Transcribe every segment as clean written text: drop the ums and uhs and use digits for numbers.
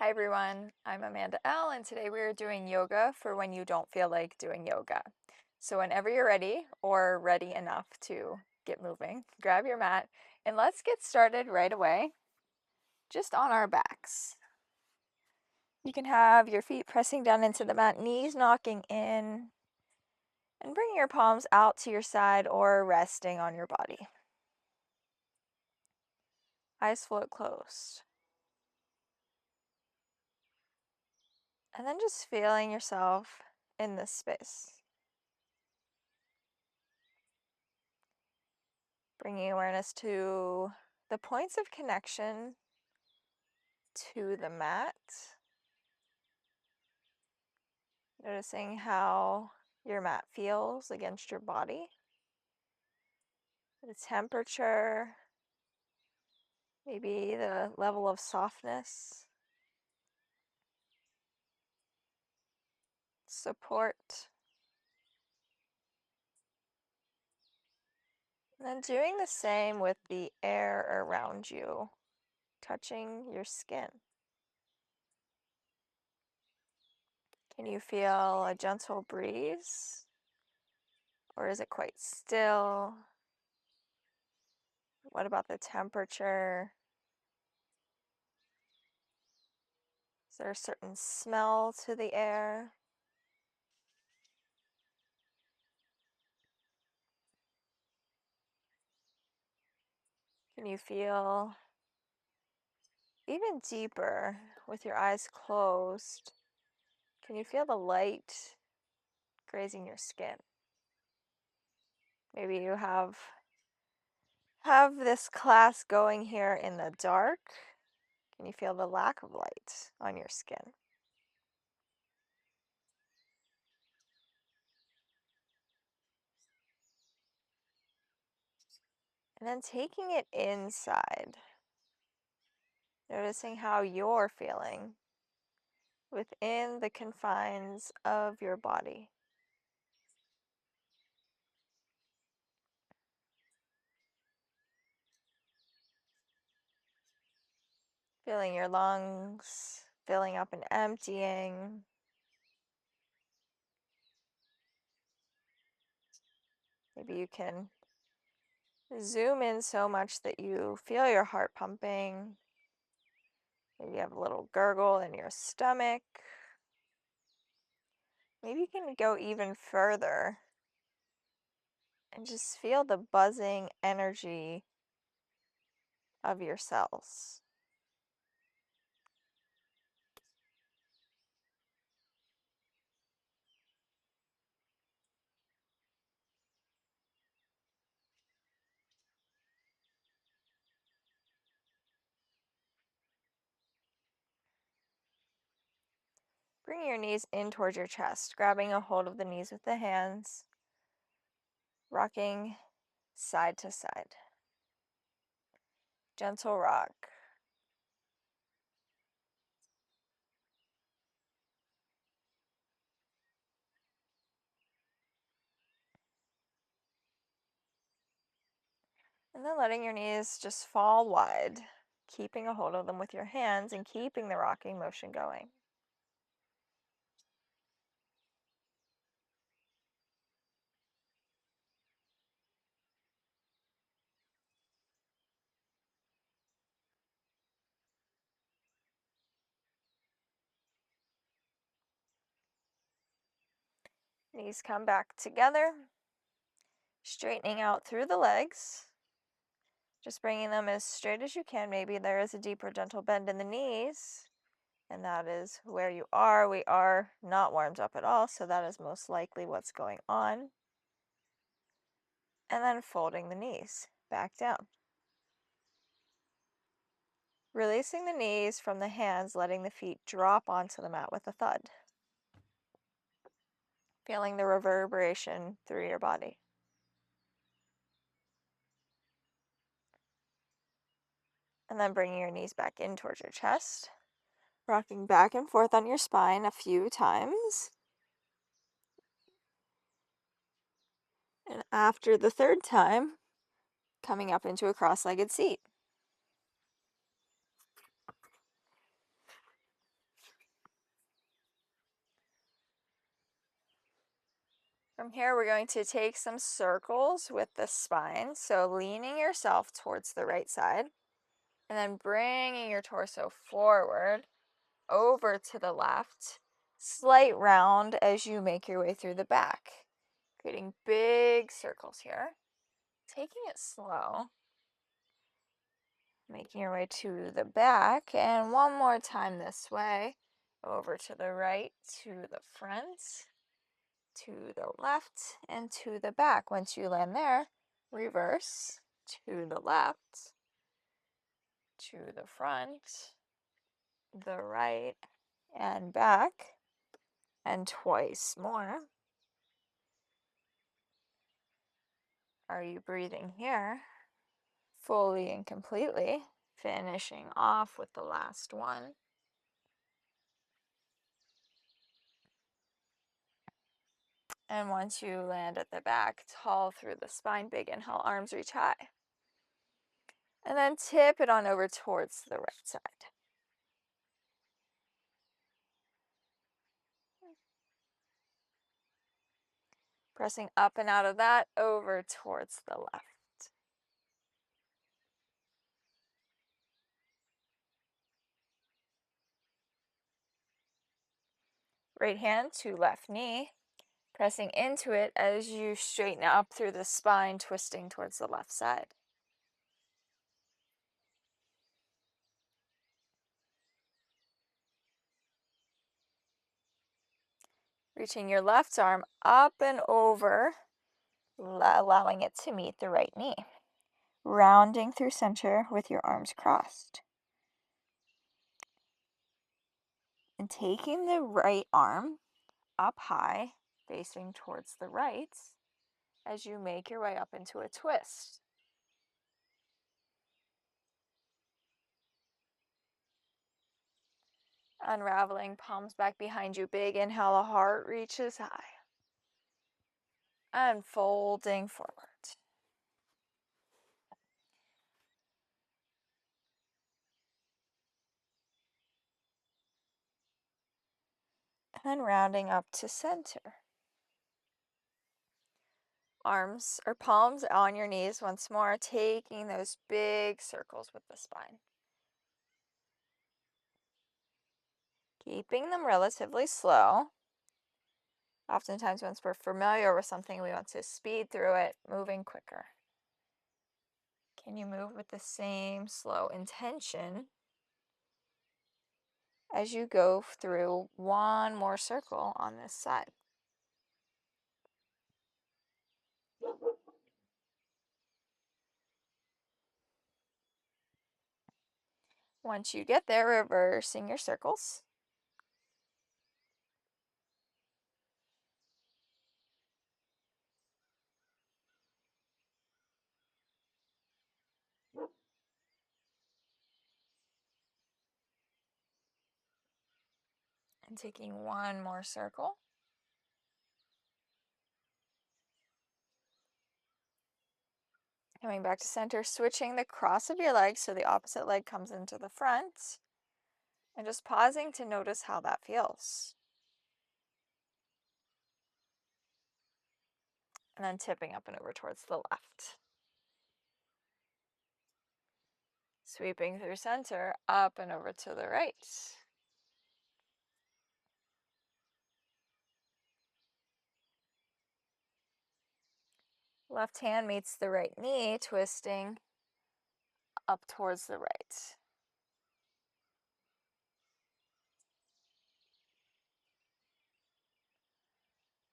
Hi everyone, I'm Amanda L, and today we are doing yoga for when you don't feel like doing yoga. So whenever you're ready or ready enough to get moving, grab your mat and let's get started right away, just on our backs. You can have your feet pressing down into the mat, knees knocking in, and bringing your palms out to your side or resting on your body. Eyes float closed. And then just feeling yourself in this space. Bringing awareness to the points of connection to the mat. Noticing how your mat feels against your body. The temperature, maybe the level of softness. Support. And then doing the same with the air around you, touching your skin. Can you feel a gentle breeze? Or is it quite still? What about the temperature? Is there a certain smell to the air? Can you feel even deeper with your eyes closed? Can you feel the light grazing your skin? Maybe you have this class going here in the dark. Can you feel the lack of light on your skin? And then taking it inside, noticing how you're feeling within the confines of your body. Feeling your lungs filling up and emptying. Maybe you can zoom in so much that you feel your heart pumping. Maybe you have a little gurgle in your stomach. Maybe you can go even further and just feel the buzzing energy of your cells. Bring your knees in towards your chest, grabbing a hold of the knees with the hands, rocking side to side. Gentle rock. And then letting your knees just fall wide, keeping a hold of them with your hands and keeping the rocking motion going. Knees come back together, straightening out through the legs. Just bringing them as straight as you can. Maybe there is a deeper, gentle bend in the knees, and that is where you are. We are not warmed up at all, so that is most likely what's going on. And then folding the knees back down. Releasing the knees from the hands, letting the feet drop onto the mat with a thud. Feeling the reverberation through your body. And then bringing your knees back in towards your chest. Rocking back and forth on your spine a few times. And after the third time, coming up into a cross-legged seat. From here, we're going to take some circles with the spine. So leaning yourself towards the right side and then bringing your torso forward over to the left. Slight round as you make your way through the back, creating big circles here. Taking it slow, making your way to the back, and one more time this way, over to the right, to the front, to the left, and to the back. Once you land there, reverse to the left, to the front, the right, and back, and twice more. Are you breathing here? Fully and completely, finishing off with the last one. And once you land at the back, tall through the spine, big inhale, arms reach high. And then tip it on over towards the right side. Pressing up and out of that, over towards the left. Right hand to left knee, pressing into it as you straighten up through the spine, twisting towards the left side. Reaching your left arm up and over, allowing it to meet the right knee. Rounding through center with your arms crossed. And taking the right arm up high, facing towards the right, as you make your way up into a twist. Unraveling, palms back behind you, big inhale, the heart reaches high. And folding forward. And then rounding up to center. Arms or palms on your knees once more, taking those big circles with the spine. Keeping them relatively slow. Oftentimes, once we're familiar with something, we want to speed through it, moving quicker. Can you move with the same slow intention as you go through one more circle on this side? Once you get there, reversing your circles. And taking one more circle. Coming back to center, switching the cross of your legs so the opposite leg comes into the front. And just pausing to notice how that feels. And then tipping up and over towards the left. Sweeping through center, up and over to the right. Left hand meets the right knee, twisting up towards the right.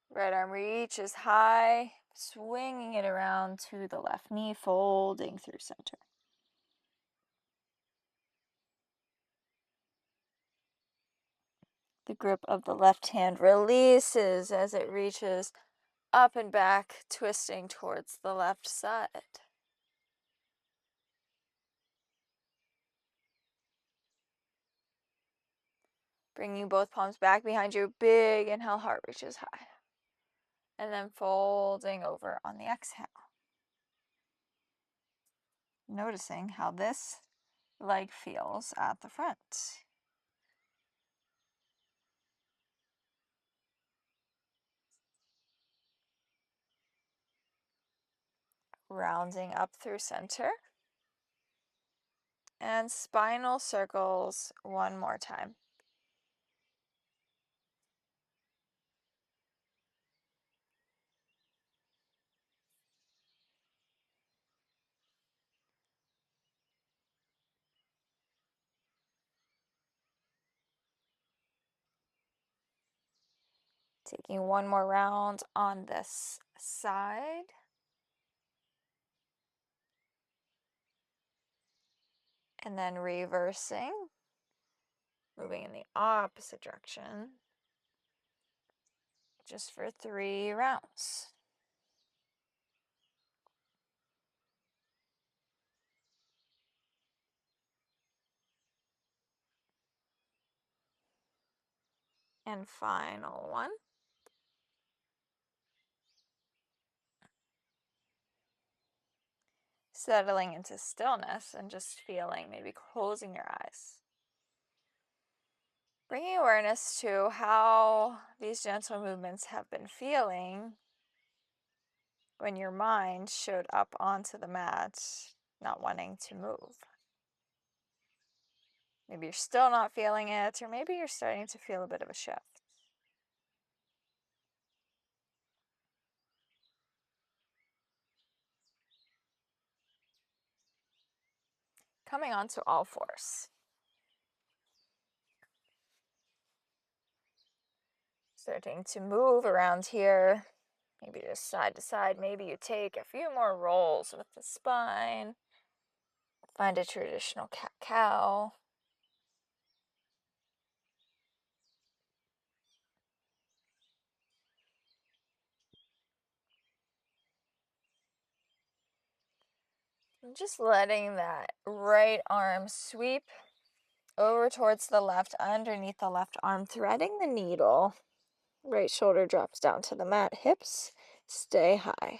Right arm reaches high, swinging it around to the left knee, folding through center. The grip of the left hand releases as it reaches up and back, twisting towards the left side. Bringing both palms back behind you, big inhale, heart reaches high. And then folding over on the exhale. Noticing how this leg feels at the front. rounding up through center, and spinal circles one more time. Taking one more round on this side. And then reversing, moving in the opposite direction, just for 3 rounds. And final one. Settling into stillness and just feeling, maybe closing your eyes. Bringing awareness to how these gentle movements have been feeling when your mind showed up onto the mat, not wanting to move. Maybe you're still not feeling it, or maybe you're starting to feel a bit of a shift. Coming onto all fours. Starting to move around here, maybe just side to side. Maybe you take a few more rolls with the spine. Find a traditional cat-cow. And just letting that right arm sweep over towards the left, underneath the left arm, threading the needle. Right shoulder drops down to the mat, hips stay high.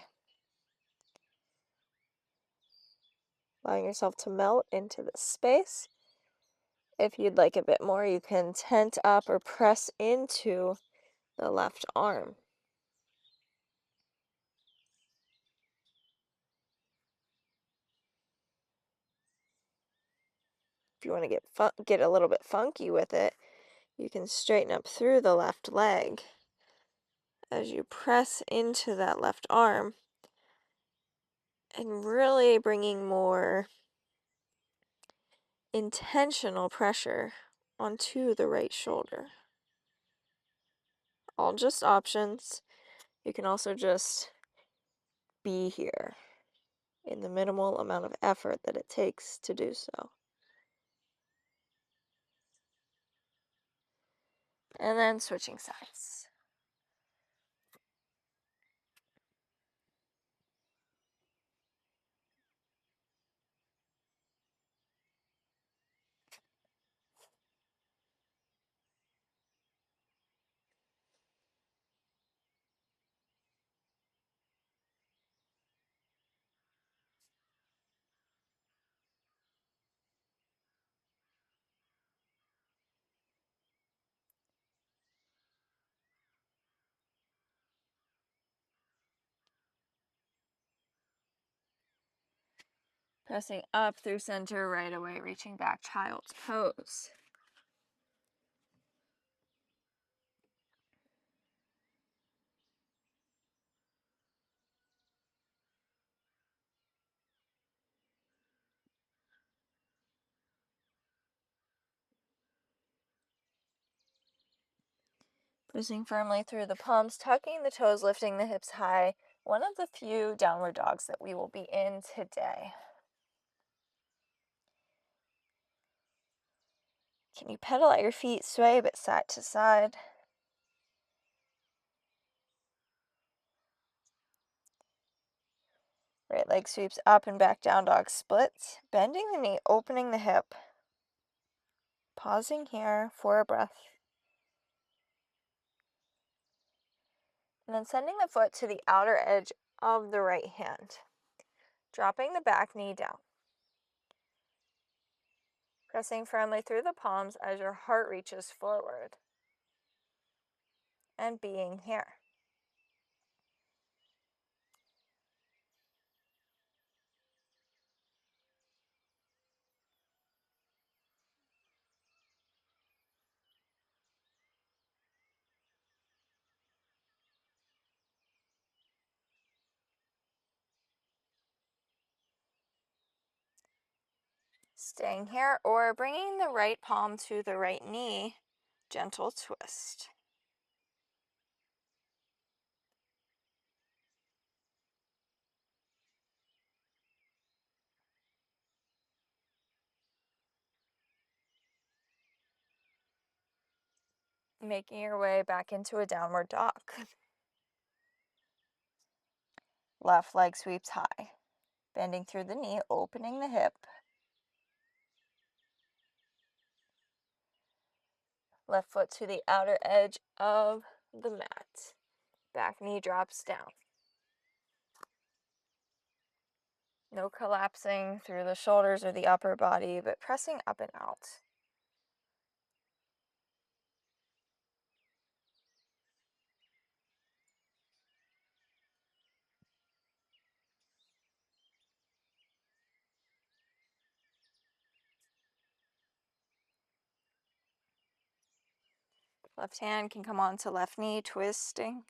Allowing yourself to melt into the space. If you'd like a bit more, you can tent up or press into the left arm. If you want to get a little bit funky with it, you can straighten up through the left leg as you press into that left arm and really bringing more intentional pressure onto the right shoulder. All just options. You can also just be here in the minimal amount of effort that it takes to do so. And then switching sides. Pressing up through center right away, reaching back, child's pose. Pushing firmly through the palms, tucking the toes, lifting the hips high. One of the few downward dogs that we will be in today. Can you pedal at your feet, sway a bit side to side? Right leg sweeps up and back, down dog split. Bending the knee, opening the hip. Pausing here for a breath. And then sending the foot to the outer edge of the right hand. Dropping the back knee down. Pressing firmly through the palms as your heart reaches forward. And being here. Staying here or bringing the right palm to the right knee, gentle twist. Making your way back into a downward dog. Left leg sweeps high, bending through the knee, opening the hip. Left foot to the outer edge of the mat. Back knee drops down. No collapsing through the shoulders or the upper body, but pressing up and out. Left hand can come onto left knee, twisting.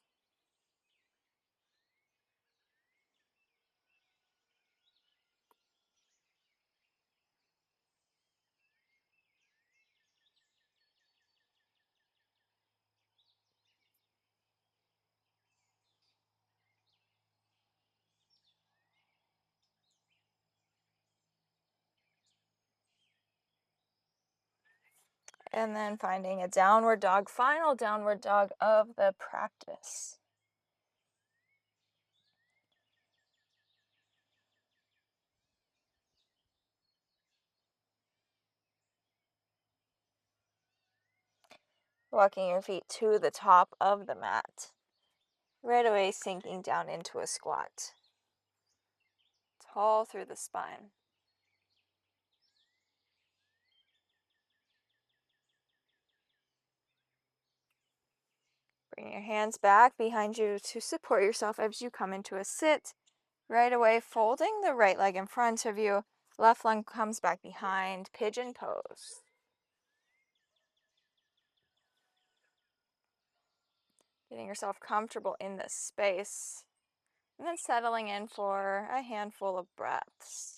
And then finding a downward dog, final downward dog of the practice. Walking your feet to the top of the mat. Right away sinking down into a squat. Tall through the spine. Bring your hands back behind you to support yourself as you come into a sit. Right away, folding the right leg in front of you. Left leg comes back behind, pigeon pose. Getting yourself comfortable in this space. And then settling in for a handful of breaths.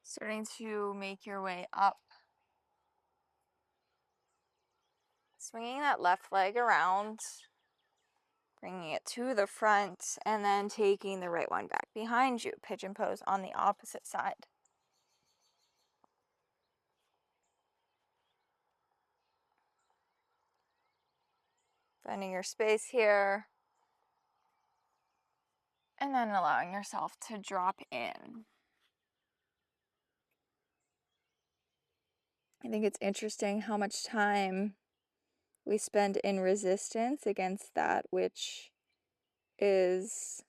Starting to make your way up. Swinging that left leg around, bringing it to the front, and then taking the right one back behind you. Pigeon pose on the opposite side. Finding your space here. And then allowing yourself to drop in. I think it's interesting how much time we spend in resistance against that which is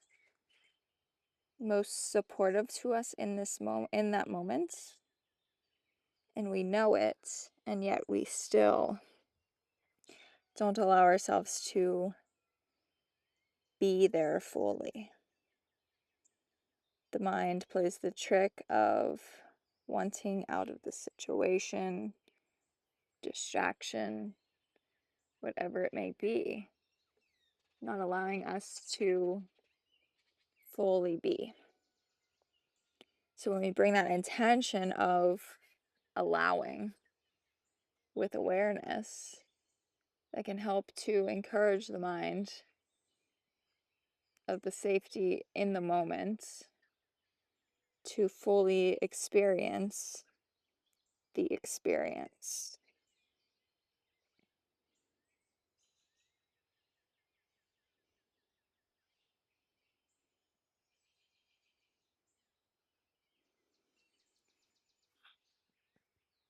most supportive to us in that moment, and we know it, and yet we still don't allow ourselves to be there fully. The mind plays the trick of wanting out of the situation, distraction, whatever it may be, not allowing us to fully be. So when we bring that intention of allowing with awareness, that can help to encourage the mind of the safety in the moment to fully experience the experience.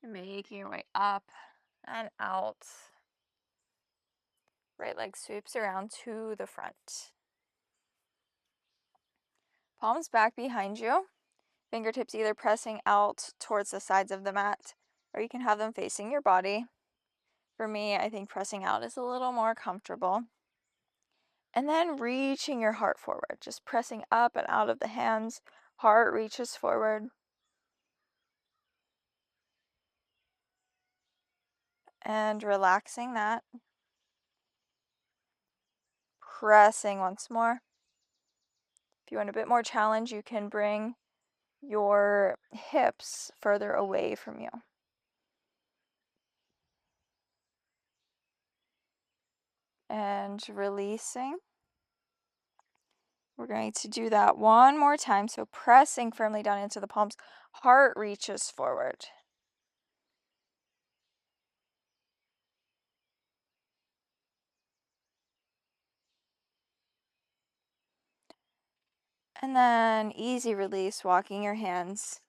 Making your way up and out. Right leg sweeps around to the front. Palms back behind you. Fingertips either pressing out towards the sides of the mat, or you can have them facing your body. For me, I think pressing out is a little more comfortable. And then reaching your heart forward, just pressing up and out of the hands. Heart reaches forward. And relaxing that. Pressing once more. If you want a bit more challenge, you can bring your hips further away from you. And releasing. We're going to do that one more time. So pressing firmly down into the palms. Heart reaches forward. And then easy release, walking your hands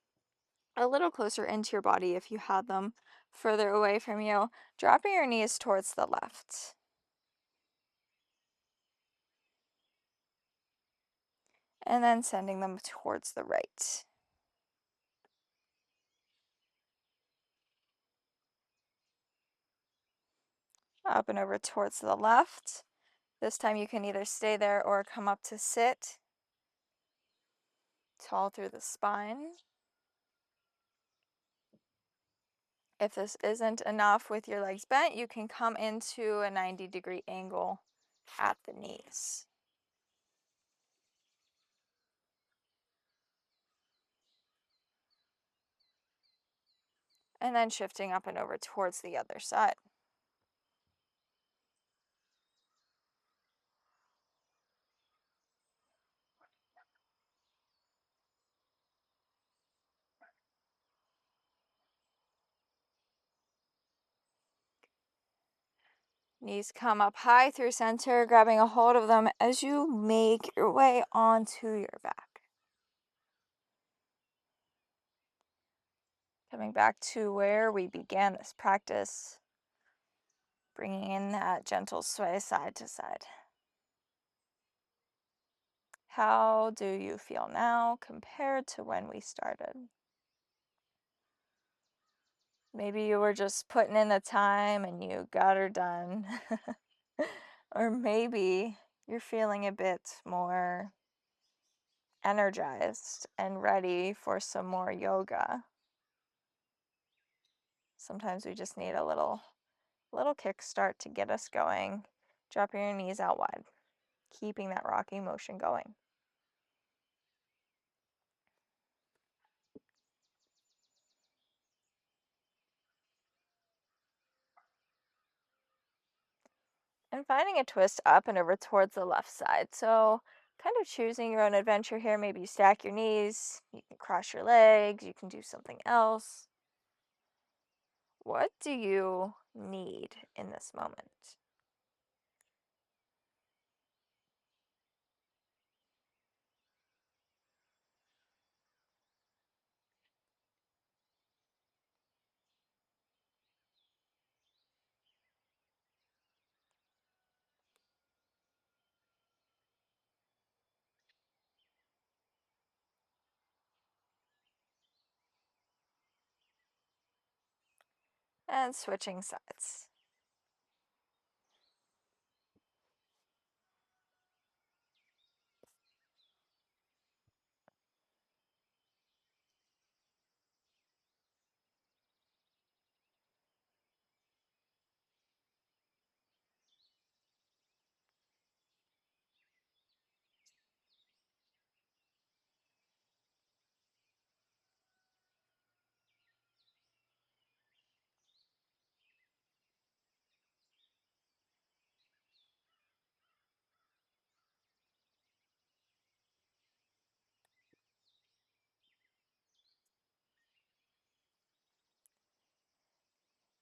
a little closer into your body if you had them further away from you. Dropping your knees towards the left. And then sending them towards the right. Up and over towards the left. This time you can either stay there or come up to sit. Tall through the spine. If this isn't enough with your legs bent, you can come into a 90-degree angle at the knees. And then shifting up and over towards the other side. Knees come up high through center, grabbing a hold of them as you make your way onto your back. Coming back to where we began this practice, bringing in that gentle sway side to side. How do you feel now compared to when we started? Maybe you were just putting in the time and you got her done. Or maybe you're feeling a bit more energized and ready for some more yoga. Sometimes we just need a little kickstart to get us going. Dropping your knees out wide, keeping that rocking motion going. And finding a twist up and over towards the left side. So kind of choosing your own adventure here. Maybe you stack your knees, you can cross your legs, you can do something else. What do you need in this moment? And switching sides.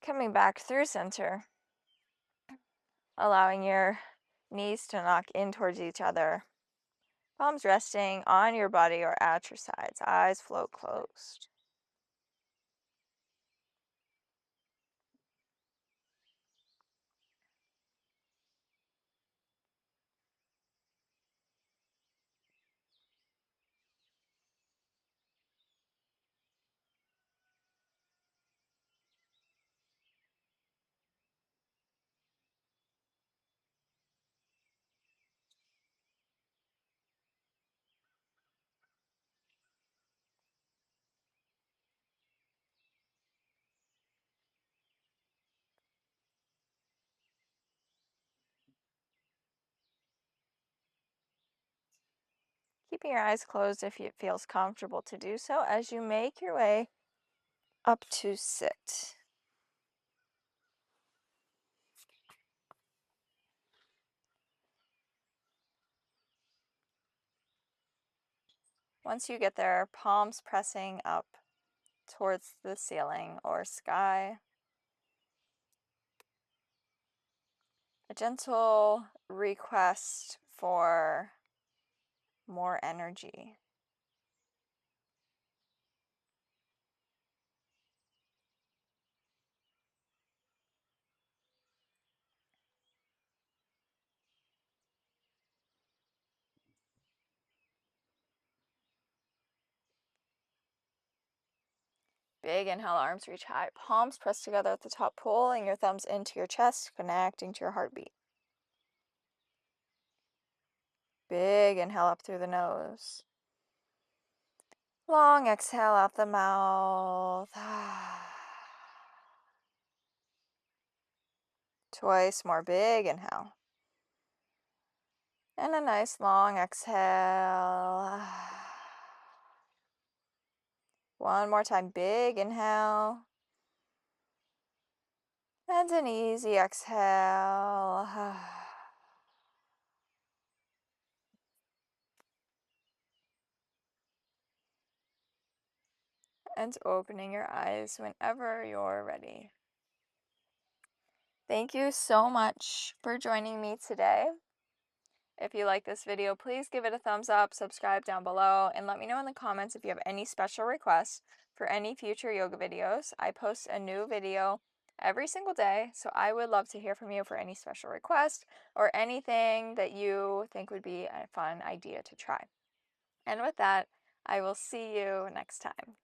Coming back through center, allowing your knees to knock in towards each other. Palms resting on your body or at your sides. Eyes float closed. Keeping your eyes closed if it feels comfortable to do so as you make your way up to sit. Once you get there, palms pressing up towards the ceiling or sky. A gentle request for more energy. Big inhale, arms reach high, palms press together at the top, pulling your thumbs into your chest, connecting to your heartbeat. Big inhale up through the nose. Long exhale out the mouth. Twice more, big inhale. And a nice long exhale. One more time, big inhale. And an easy exhale. And opening your eyes whenever you're ready. Thank you so much for joining me today. If you like this video, please give it a thumbs up, subscribe down below, and let me know in the comments if you have any special requests for any future yoga videos. I post a new video every single day, so I would love to hear from you for any special requests or anything that you think would be a fun idea to try. And with that, I will see you next time.